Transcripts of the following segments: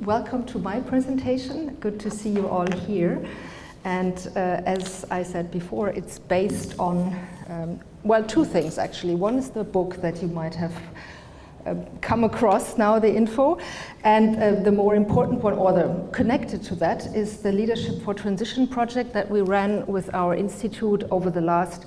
welcome to my presentation. Good to see you all here. And as I said before, it's based on, well, two things actually. One is the book that you might have come across now, the info, and the more important one, or the connected to that, is the Leadership for Transition project that we ran with our institute over the last,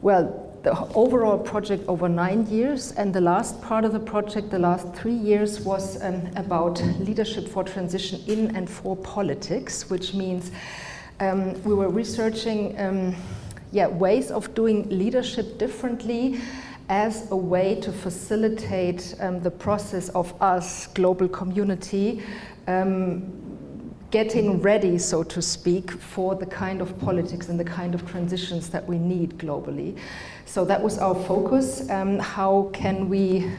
well, the overall project over 9 years, and the last part of the project, the last 3 years, was about leadership for transition in and for politics, which means we were researching ways of doing leadership differently as a way to facilitate the process of us, global community, getting ready, so to speak, for the kind of politics and the kind of transitions that we need globally. So that was our focus. How can we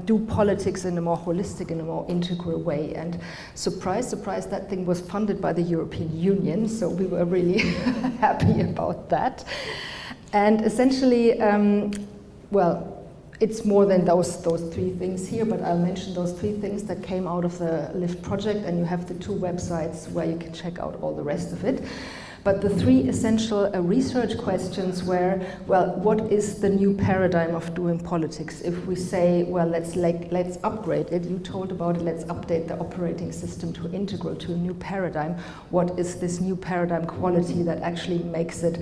do politics in a more holistic, in a more integral way? And surprise, surprise, that thing was funded by the European Union, so we were really happy about that. And essentially, well, it's more than those three things here, but I'll mention those three things that came out of the LIFT project, and you have the 2 websites where you can check out all the rest of it. But the 3 essential research questions were, well, what is the new paradigm of doing politics? If we say, well, let's upgrade it, you told about it, let's update the operating system to integral to a new paradigm. What is this new paradigm quality that actually makes it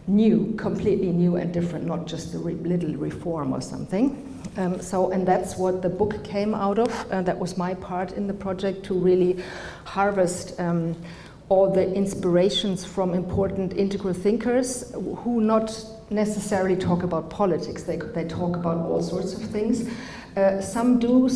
new, completely new and different, not just a little reform or something. And that's what the book came out of. That was my part in the project, to really harvest all the inspirations from important integral thinkers who not necessarily talk about politics. They talk about all sorts of things. Some do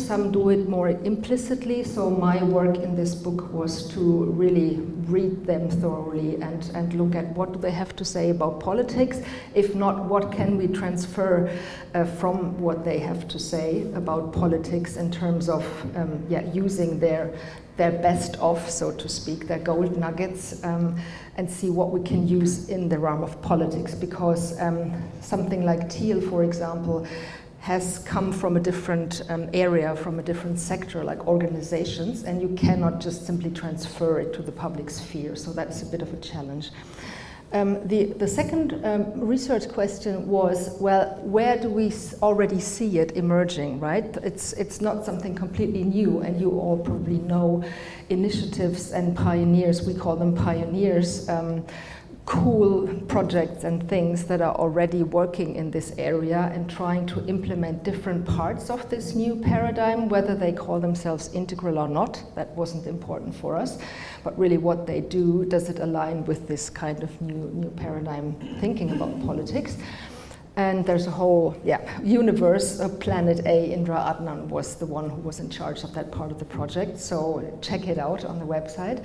it more implicitly, so my work in this book was to really read them thoroughly and look at what do they have to say about politics. If not, what can we transfer from what they have to say about politics in terms of using their best of, so to speak, their gold nuggets, and see what we can use in the realm of politics, because something like teal, for example, has come from a different area, from a different sector, like organizations, and you cannot just simply transfer it to the public sphere, so that's a bit of a challenge. The second research question was, well, where do we already see it emerging, right? It's not something completely new, and you all probably know initiatives and pioneers, we call them pioneers, cool projects and things that are already working in this area and trying to implement different parts of this new paradigm, whether they call themselves integral or not. That wasn't important for us, but really what they do, does it align with this kind of new paradigm thinking about politics? And there's a whole universe. Planet A, Indra Adnan was the one who was in charge of that part of the project, so check it out on the website.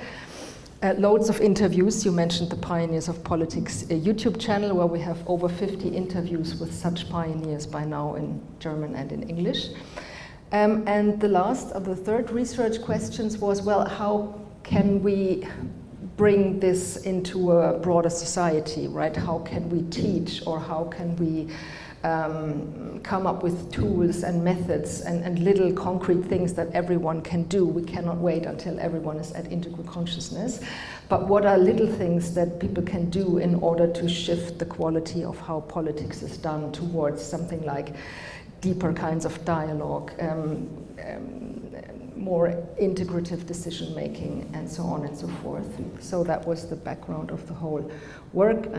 Loads of interviews. You mentioned the Pioneers of Politics YouTube channel, where we have over 50 interviews with such pioneers by now in German and in English. And the third research questions was, well, how can we bring this into a broader society, right? How can we teach, or how can we come up with tools and methods and little concrete things that everyone can do? We cannot wait until everyone is at integral consciousness. But what are little things that people can do in order to shift the quality of how politics is done towards something like deeper kinds of dialogue, more integrative decision making, and so on and so forth. So that was the background of the whole work.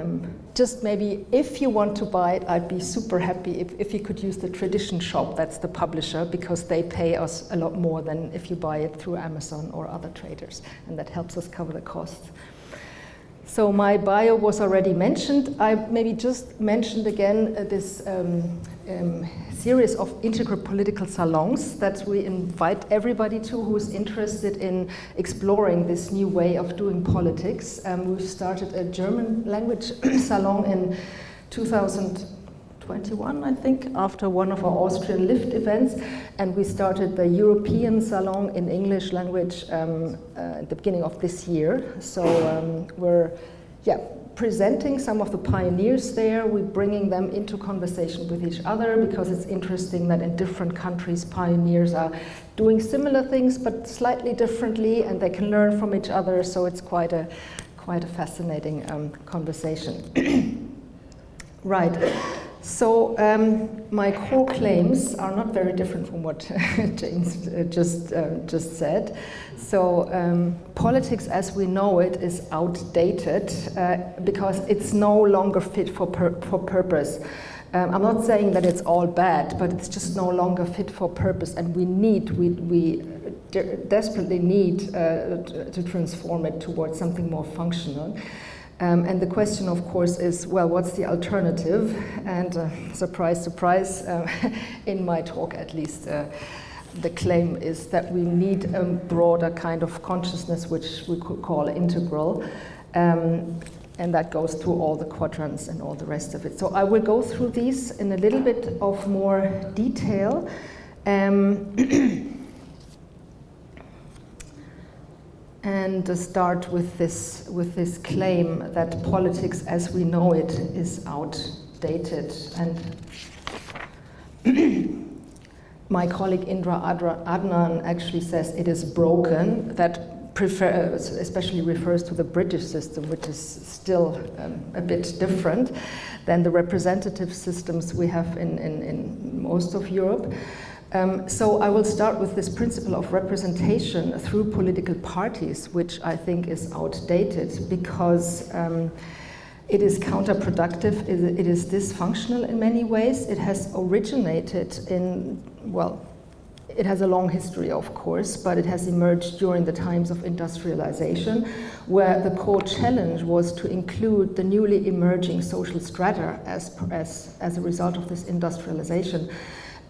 Just maybe, if you want to buy it, I'd be super happy if you could use the Tradition Shop, that's the publisher, because they pay us a lot more than if you buy it through Amazon or other traders, and that helps us cover the costs. So my bio was already mentioned. I maybe just mentioned again this series of integral political salons that we invite everybody to who's interested in exploring this new way of doing politics. We've started a German language salon in 2021, I think, after one of our Austrian LIFT events, and we started the European salon in English language at the beginning of this year. So we're presenting some of the pioneers there. We're bringing them into conversation with each other, because it's interesting that in different countries pioneers are doing similar things but slightly differently, and they can learn from each other, so it's quite a fascinating conversation. Right. So my core claims are not very different from what James just said. So politics as we know it is outdated because it's no longer fit for purpose. I'm not saying that it's all bad, but it's just no longer fit for purpose, and we desperately need to transform it towards something more functional. And the question, of course, is, well, what's the alternative? And surprise, surprise, in my talk at least, the claim is that we need a broader kind of consciousness, which we could call integral. And that goes through all the quadrants and all the rest of it. So I will go through these in a little bit of more detail. And start with this claim that politics as we know it is outdated. And my colleague Indra Adnan actually says it is broken. That especially refers to the British system, which is still a bit different than the representative systems we have in most of Europe. So I will start with this principle of representation through political parties, which I think is outdated because it is counterproductive, it is dysfunctional in many ways. It has originated in, well, it has a long history, of course, but it has emerged during the times of industrialization, where the core challenge was to include the newly emerging social strata as a result of this industrialization.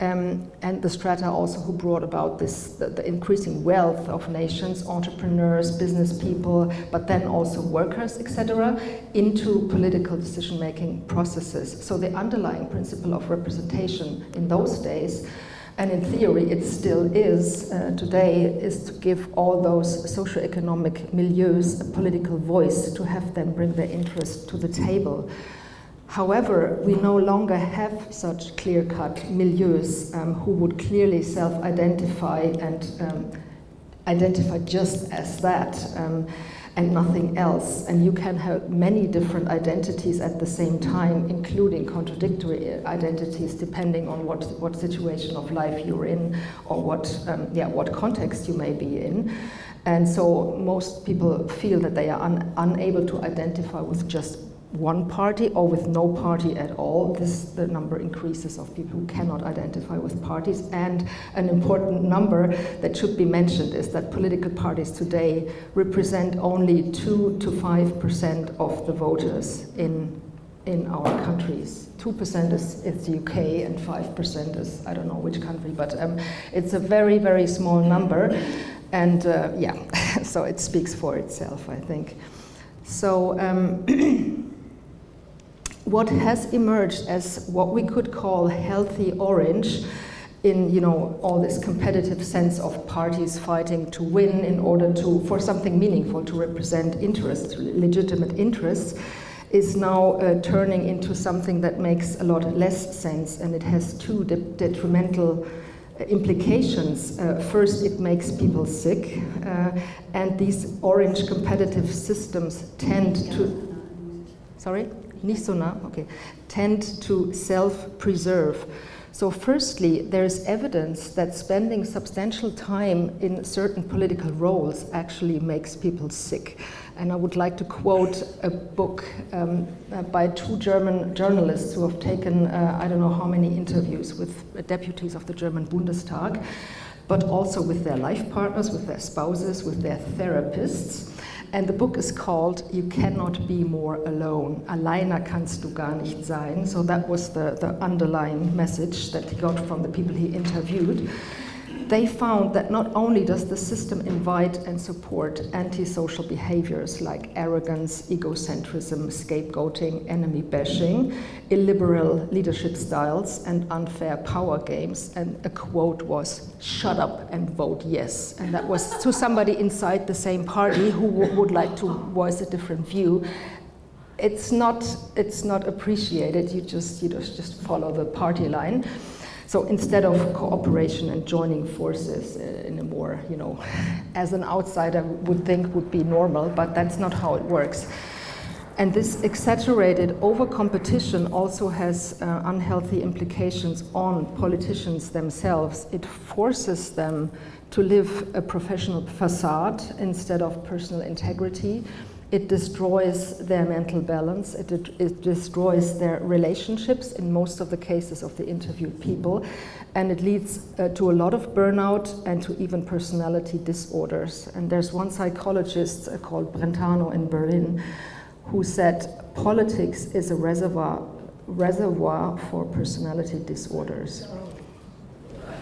And the strata also who brought about the increasing wealth of nations, entrepreneurs, business people, but then also workers, etc., into political decision-making processes. So the underlying principle of representation in those days, and in theory it still is today, is to give all those socioeconomic milieus a political voice, to have them bring their interest to the table. However, we no longer have such clear-cut milieus who would clearly self-identify and identify just as that and nothing else. And you can have many different identities at the same time, including contradictory identities, depending on what situation of life you're in or what context you may be in. And so most people feel that they are unable to identify with just one party or with no party at all. The number increases of people who cannot identify with parties. And an important number that should be mentioned is that political parties today represent only 2 to 5% of the voters in our countries. 2% is the UK and 5% is, I don't know which country, but it's a very, very small number. And so it speaks for itself, I think. So what has emerged as what we could call healthy orange in all this competitive sense of parties fighting to win in order for something meaningful to represent interests, legitimate interests, is now turning into something that makes a lot less sense, and it has two detrimental implications. First, it makes people sick, and these orange competitive systems tend to self-preserve. So firstly, there is evidence that spending substantial time in certain political roles actually makes people sick. And I would like to quote a book by 2 German journalists who have taken I don't know how many interviews with deputies of the German Bundestag, but also with their life partners, with their spouses, with their therapists. And the book is called You Cannot Be More Alone. Alleine kannst du gar nicht sein. So that was the underlying message that he got from the people he interviewed. They found that not only does the system invite and support antisocial behaviors like arrogance, egocentrism, scapegoating, enemy bashing, illiberal leadership styles, and unfair power games. And a quote was, "Shut up and vote yes." And that was to somebody inside the same party who would like to voice a different view. it's not appreciated. You just follow the party line. So instead of cooperation and joining forces in a more, as an outsider would think would be normal, but that's not how it works. And this exaggerated over-competition also has unhealthy implications on politicians themselves. It forces them to live a professional facade instead of personal integrity. It destroys their mental balance. It destroys their relationships in most of the cases of the interviewed people. And it leads to a lot of burnout and to even personality disorders. And there's one psychologist called Brentano in Berlin who said politics is a reservoir for personality disorders.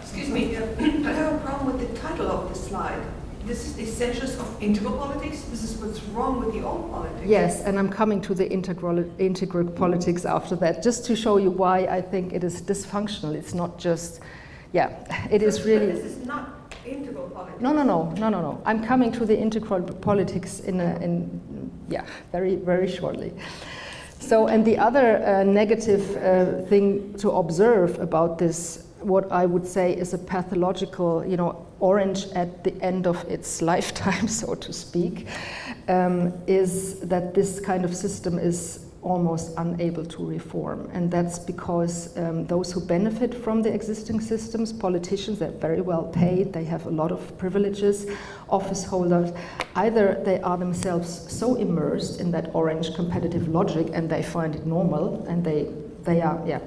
Excuse me, I have a problem with the title of the slide. This is the essentials of integral politics. This is what's wrong with the old politics. Yes, and I'm coming to the integral politics after that, just to show you why I think it is dysfunctional. It's not just, it is really. But this is not integral politics. No. I'm coming to the integral politics very, very shortly. So, and the other negative thing to observe about this, what I would say is a pathological, orange at the end of its lifetime, so to speak, is that this kind of system is almost unable to reform. And that's because those who benefit from the existing systems, politicians, they're very well paid, they have a lot of privileges, office holders, either they are themselves so immersed in that orange competitive logic and they find it normal and they are,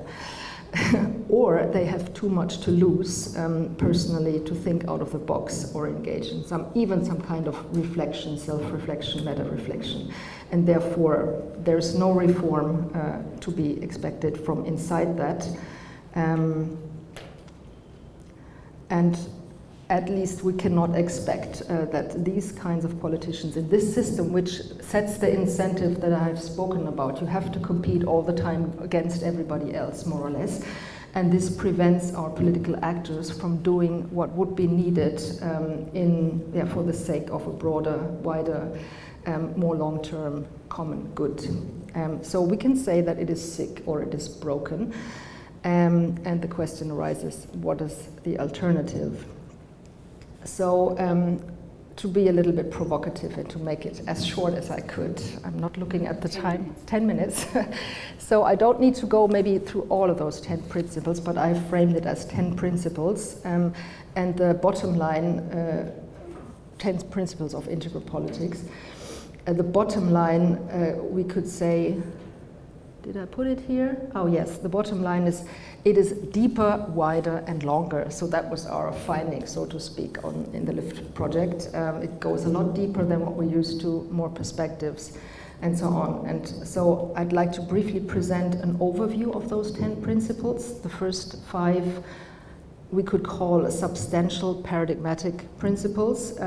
or they have too much to lose personally to think out of the box or engage in some kind of reflection, self-reflection, meta-reflection. And therefore, there's no reform to be expected from inside that. And at least we cannot expect that these kinds of politicians in this system, which sets the incentive that I've spoken about, you have to compete all the time against everybody else, more or less. And this prevents our political actors from doing what would be needed for the sake of a broader, wider, more long-term common good. So we can say that it is sick or it is broken. And the question arises, what is the alternative? So to be a little bit provocative and to make it as short as I could, I'm not looking at the time, 10 minutes. So I don't need to go maybe through all of those 10 principles, but I framed it as 10 principles. And the bottom line, 10 principles of integral politics. The bottom line, we could say, did I put it here? Oh yes, the bottom line is, it is deeper, wider and longer. So that was our finding, so to speak, in the LIFT project. It goes a lot deeper than what we're used to, more perspectives and so on. And so I'd like to briefly present an overview of those 10 principles. The first 5 we could call substantial paradigmatic principles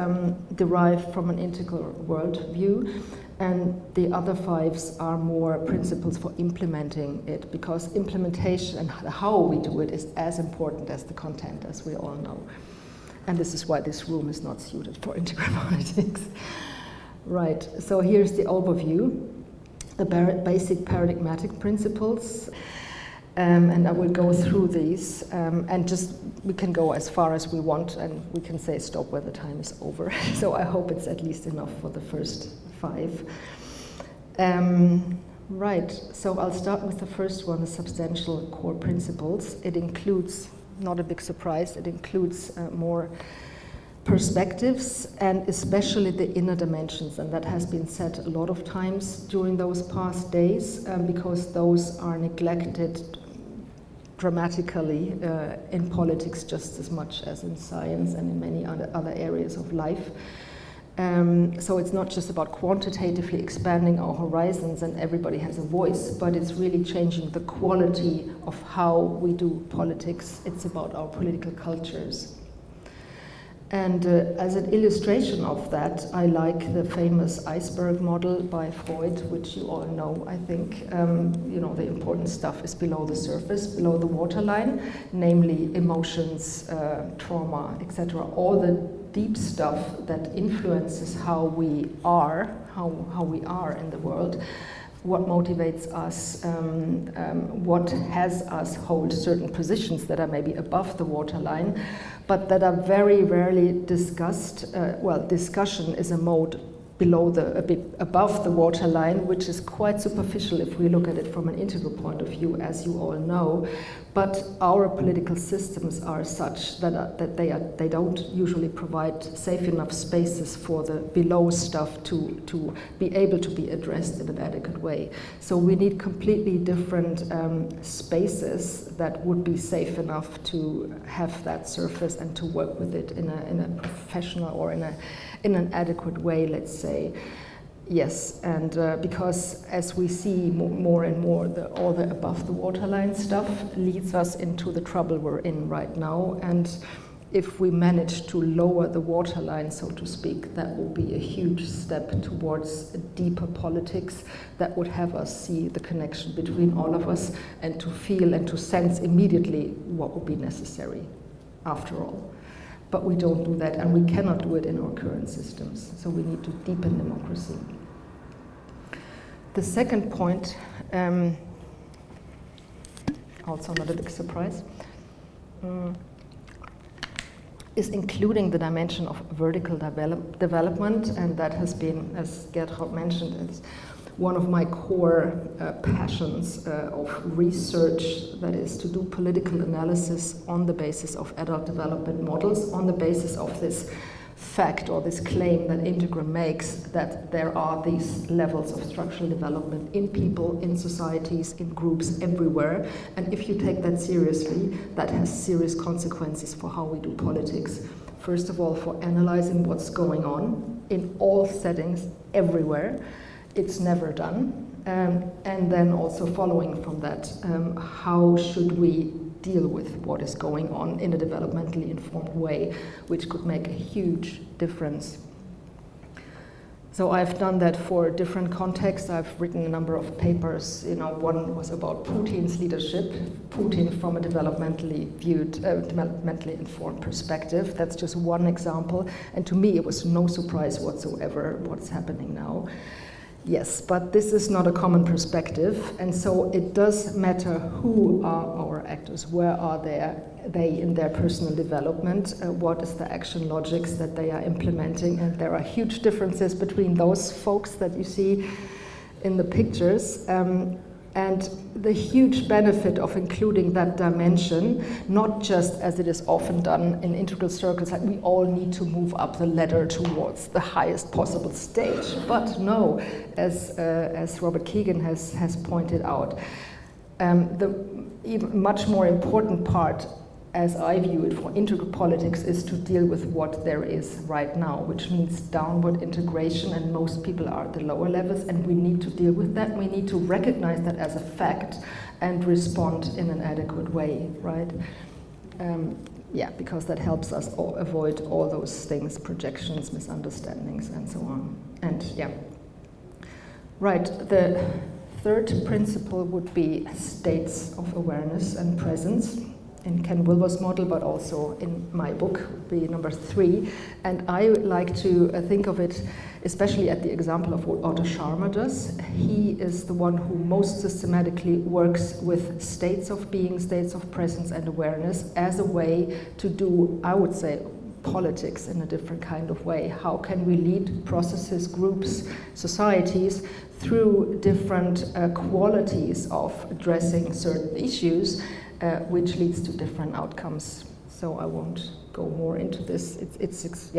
derived from an integral worldview. And the other 5 are more principles for implementing it, because implementation and how we do it is as important as the content, as we all know. And this is why this room is not suited for integral politics. Right, so here's the overview, the basic paradigmatic principles. And I will go through these, and just we can go as far as we want, and we can say stop when the time is over. So I hope it's at least enough for the first 5. Right, so I'll start with the first one, the substantial core principles. It includes, not a big surprise, it includes more perspectives and especially the inner dimensions, and that has been said a lot of times during those past days, because those are neglected dramatically in politics just as much as in science and in many other areas of life. So it's not just about quantitatively expanding our horizons and everybody has a voice, but it's really changing the quality of how we do politics. It's about our political cultures. And as an illustration of that, I like the famous iceberg model by Freud, which you all know, I think. You know, the important stuff is below the surface, below the waterline, namely emotions, trauma, etc. All the deep stuff that influences how we are in the world. what motivates us, what has us hold certain positions that are maybe above the waterline, but that are very rarely discussed. Discussion is a mode a bit above the waterline, which is quite superficial if we look at it from an integral point of view, as you all know. But our political systems are such that they don't usually provide safe enough spaces for the below stuff to be able to be addressed in an adequate way. So we need completely different spaces that would be safe enough to have that surface and to work with it in a professional or in an adequate way, let's say. Yes, and because as we see more and more, all the above the waterline stuff leads us into the trouble we're in right now. And if we manage to lower the waterline, so to speak, that will be a huge step towards a deeper politics that would have us see the connection between all of us and to feel and to sense immediately what would be necessary after all. But we don't do that, and we cannot do it in our current systems. So we need to deepen democracy. The second point, also not a big surprise, is including the dimension of vertical development, and that has been, as Gertraud mentioned, is one of my core passions of research, that is to do political analysis on the basis of adult development models, on the basis of this fact or this claim that Integra makes that there are these levels of structural development in people, in societies, in groups, everywhere. And if you take that seriously, that has serious consequences for how we do politics. First of all, for analyzing what's going on in all settings, everywhere. It's never done. And then also following from that, how should we deal with what is going on in a developmentally informed way, which could make a huge difference. So I've done that for different contexts. I've written a number of papers. One was about Putin's leadership, Putin from a developmentally informed perspective. That's just one example. And to me, it was no surprise whatsoever what's happening now. Yes, but this is not a common perspective, and so it does matter who are our actors, where are they in their personal development, what is the action logics that they are implementing, and there are huge differences between those folks that you see in the pictures, and the huge benefit of including that dimension, not just as it is often done in integral circles, like we all need to move up the ladder towards the highest possible stage, but no, as Robert Keegan has pointed out, the even much more important part, as I view it, for integral politics is to deal with what there is right now, which means downward integration, and most people are at the lower levels, and we need to deal with that. We need to recognize that as a fact and respond in an adequate way, right? Because that helps us avoid all those things, projections, misunderstandings, and so on. And right, the third principle would be states of awareness and presence. In Ken Wilber's model, but also in my book, would be number 3. And I like to think of it, especially at the example of what Otto Scharmer does. He is the one who most systematically works with states of being, states of presence and awareness as a way to do, I would say, politics in a different kind of way. How can we lead processes, groups, societies through different qualities of addressing certain issues, which leads to different outcomes. So I won't go more into this. It's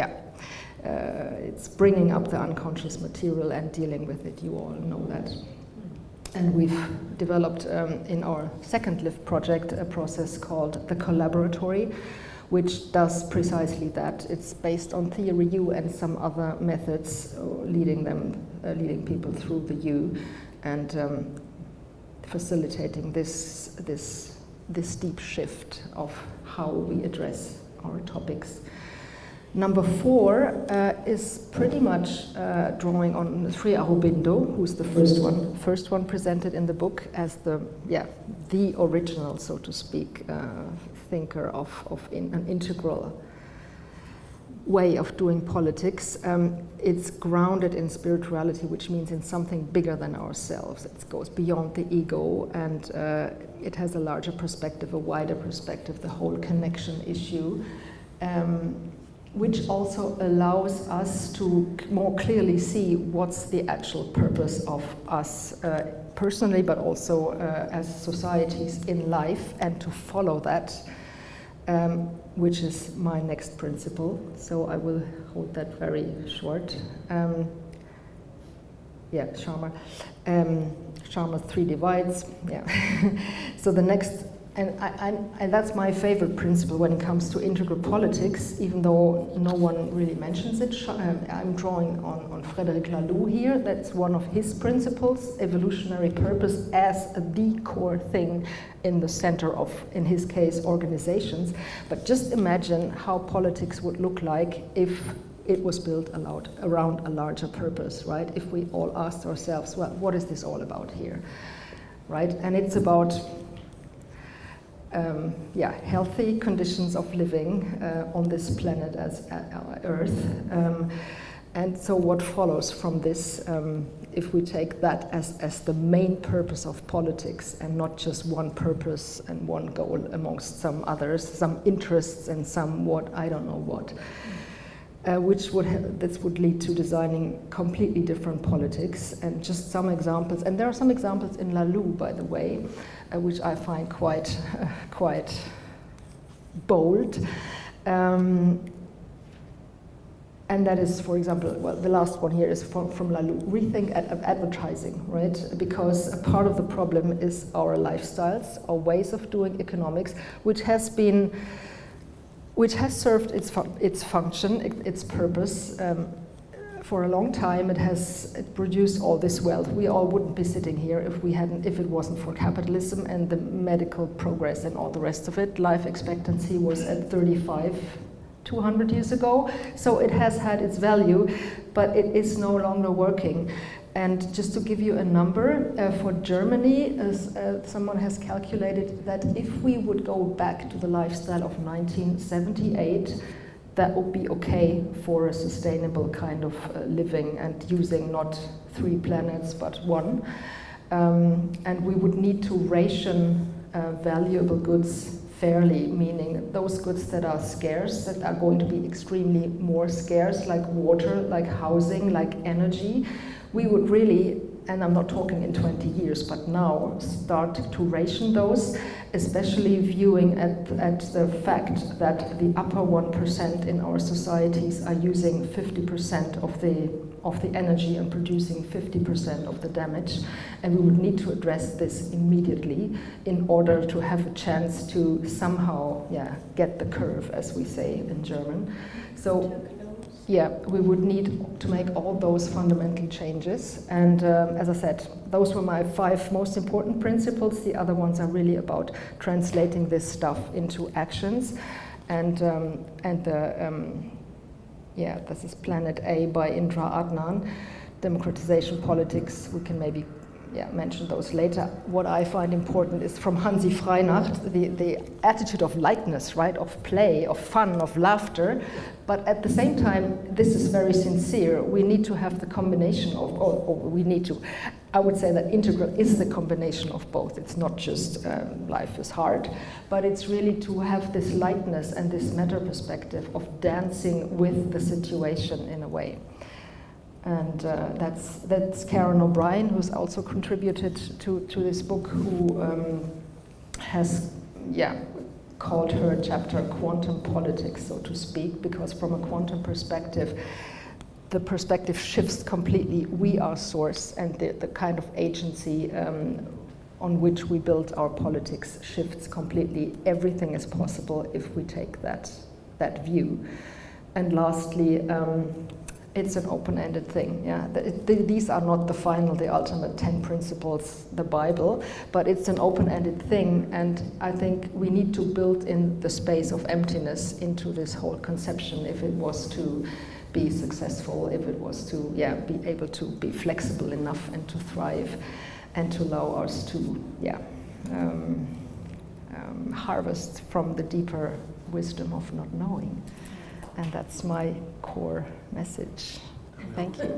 bringing up the unconscious material and dealing with it. You all know that. And we've developed in our second LIFT project a process called the collaboratory, which does precisely that. It's based on theory U and some other methods, leading people through the U, and facilitating this deep shift of how we address our topics. Number 4 is pretty much drawing on Sri Aurobindo, who's the first one presented in the book as the original, so to speak, thinker of an integral way of doing politics. It's grounded in spirituality, which means in something bigger than ourselves. It goes beyond the ego, and it has a larger perspective, a wider perspective, the whole connection issue, which also allows us to more clearly see what's the actual purpose of us personally, but also as societies in life, and to follow that, which is my next principle. So I will hold that very short. Sharma. Sharma's 3 divides. Yeah. So the next, and that's my favorite principle when it comes to integral politics, even though no one really mentions it. I'm drawing on Frederic Laloux here. That's one of his principles, evolutionary purpose as the core thing in the center of, in his case, organizations. But just imagine how politics would look like if it was built around a larger purpose, right? If we all asked ourselves, well, what is this all about here, right? And it's about healthy conditions of living on this planet as Earth. And so what follows from this, if we take that as the main purpose of politics and not just one purpose and one goal amongst some others, some interests and some what, I don't know what, this would lead to designing completely different politics. And just some examples, and there are some examples in Laloux, by the way, which I find quite bold. And that is, for example, well, the last one here is from Laloux, rethink advertising, right? Because a part of the problem is our lifestyles, our ways of doing economics, which has served its function, its purpose. For a long time, it produced all this wealth. We all wouldn't be sitting here if it wasn't for capitalism and the medical progress and all the rest of it. Life expectancy was at 35, 200 years ago. So it has had its value, but it is no longer working. And just to give you a number, for Germany, someone has calculated that if we would go back to the lifestyle of 1978, that would be okay for a sustainable kind of living and using not 3 planets but 1. And we would need to ration valuable goods fairly, meaning those goods that are scarce, that are going to be extremely more scarce, like water, like housing, like energy. We would really, and I'm not talking in 20 years, but now start to ration those, especially viewing at the fact that the upper 1% in our societies are using 50% of the energy and producing 50% of the damage. And we would need to address this immediately in order to have a chance to somehow, get the curve, as we say in German. So, we would need to make all those fundamental changes. And as I said, those were my 5 most important principles. The other ones are really about translating this stuff into actions. And this is Planet A by Indra Adnan, Democratization Politics. We can maybe mention those later. What I find important is from Hansi Freinacht, the attitude of lightness, right, of play, of fun, of laughter. But at the same time, this is very sincere. We need to have the combination I would say that integral is the combination of both. It's not just life is hard, but it's really to have this lightness and this meta perspective of dancing with the situation in a way. And that's Karen O'Brien, who's also contributed to this book, who has called her chapter Quantum Politics, so to speak, because from a quantum perspective, the perspective shifts completely. We are source, and the kind of agency on which we build our politics shifts completely. Everything is possible if we take that view. And lastly, it's an open-ended thing. These are not the ultimate 10 principles, the Bible, but it's an open-ended thing, and I think we need to build in the space of emptiness into this whole conception if it was to be successful, if it was to be able to be flexible enough and to thrive and to allow us to harvest from the deeper wisdom of not knowing. And that's my core message. Thank you.